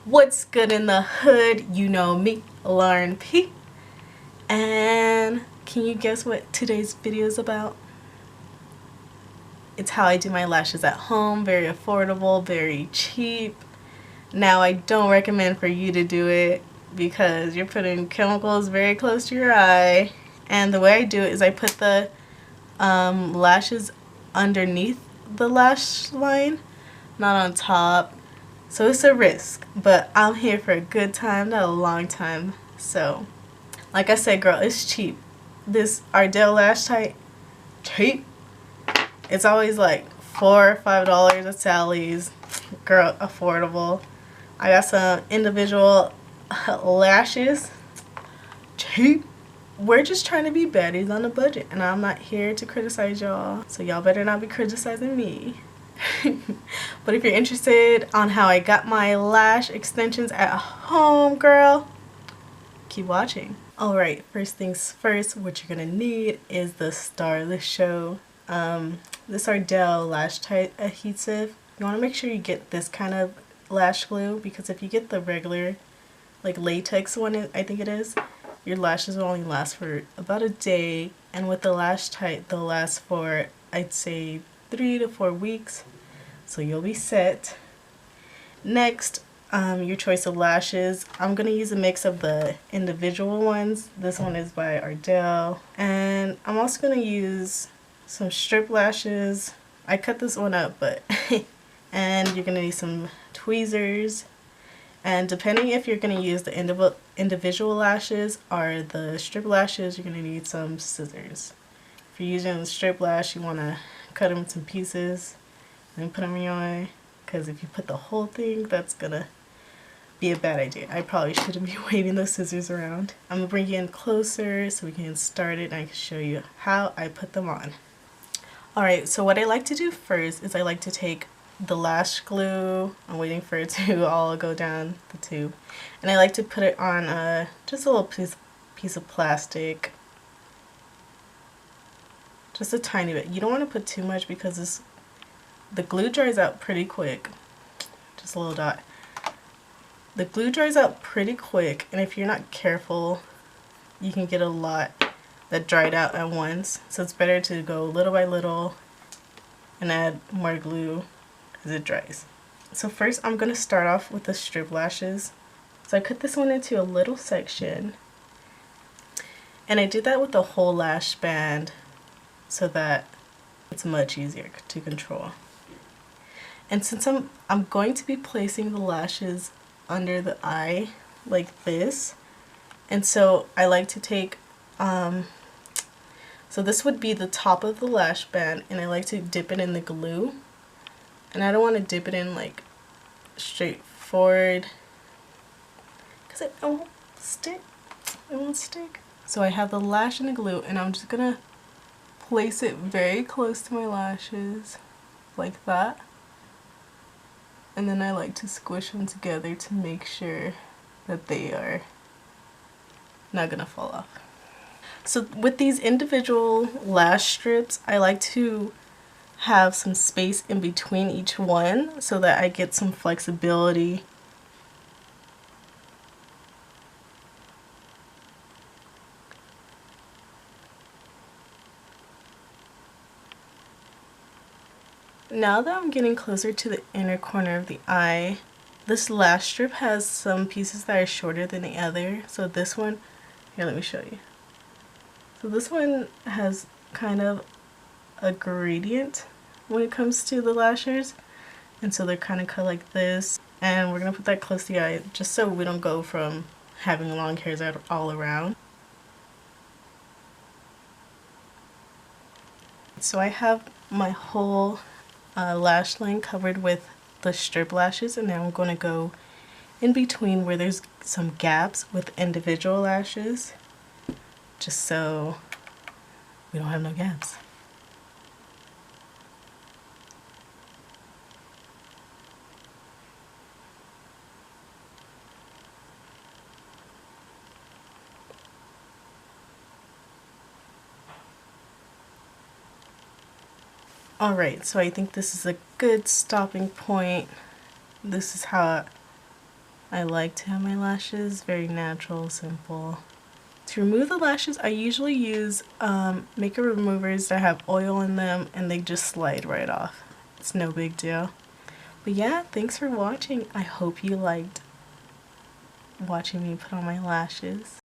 What's good in the hood? You know me, Lauren P. And can you guess what today's video is about? It's how I do my lashes at home. Very affordable, very cheap. Now I don't recommend for you to do it because you're putting chemicals very close to your eye. And the way I do it is I put the lashes underneath the lash line, not on top. So it's a risk, but I'm here for a good time, not a long time. So, like I said, girl, it's cheap. This Ardell lash type, cheap. It's always like $4 or $5 at Sally's. Girl, affordable. I got some individual lashes, cheap. We're just trying to be baddies on a budget, and I'm not here to criticize y'all. So y'all better not be criticizing me. But if you're interested on how I got my lash extensions at home, girl, keep watching. Alright, first things first, what you're gonna need is the star of the show. This Ardell lash tight adhesive. You want to make sure you get this kind of lash glue, because if you get the regular like latex one, I think it is, your lashes will only last for about a day, and with the lash tight they'll last for, I'd say, 3 to 4 weeks. So you'll be set. Next, your choice of lashes. I'm going to use a mix of the individual ones. This one is by Ardell. And I'm also going to use some strip lashes. I cut this one up, but and you're going to need some tweezers. And depending if you're going to use the individual lashes or the strip lashes, you're going to need some scissors. If you're using the strip lash, you want to cut them into pieces and put them in your eye, because if you put the whole thing, that's gonna be a bad idea. I probably shouldn't be waving those scissors around. I'm gonna bring you in closer so we can start it and I can show you how I put them on. Alright, so what I like to do first is I like to take the lash glue. I'm waiting for it to all go down the tube, and I like to put it on just a little piece of plastic, just a tiny bit. You don't want to put too much because the glue dries out pretty quick. Just a little dot. The glue dries out pretty quick, and if you're not careful, you can get a lot that dried out at once. So it's better to go little by little and add more glue as it dries. So first I'm going to start off with the strip lashes. So I cut this one into a little section, and I did that with the whole lash band so that it's much easier to control. And since I'm going to be placing the lashes under the eye like this, and so I like to take, so this would be the top of the lash band, and I like to dip it in the glue. And I don't want to dip it in like straight forward because it won't stick. It won't stick. So I have the lash in the glue, and I'm just gonna place it very close to my lashes like that. And then I like to squish them together to make sure that they are not gonna fall off. So with these individual lash strips, I like to have some space in between each one so that I get some flexibility. Now that I'm getting closer to the inner corner of the eye, this lash strip has some pieces that are shorter than the other. So this one, here, let me show you. So this one has kind of a gradient when it comes to the lashes, and so they're kind of cut like this. And we're going to put that close to the eye just so we don't go from having long hairs out all around. So I have my whole lash line covered with the strip lashes, and now I'm going to go in between where there's some gaps with individual lashes, just so we don't have no gaps. Alright, so I think this is a good stopping point. This is how I like to have my lashes very natural, simple. To remove the lashes, I usually use makeup removers that have oil in them and they just slide right off. It's no big deal. But yeah, thanks for watching. I hope you liked watching me put on my lashes.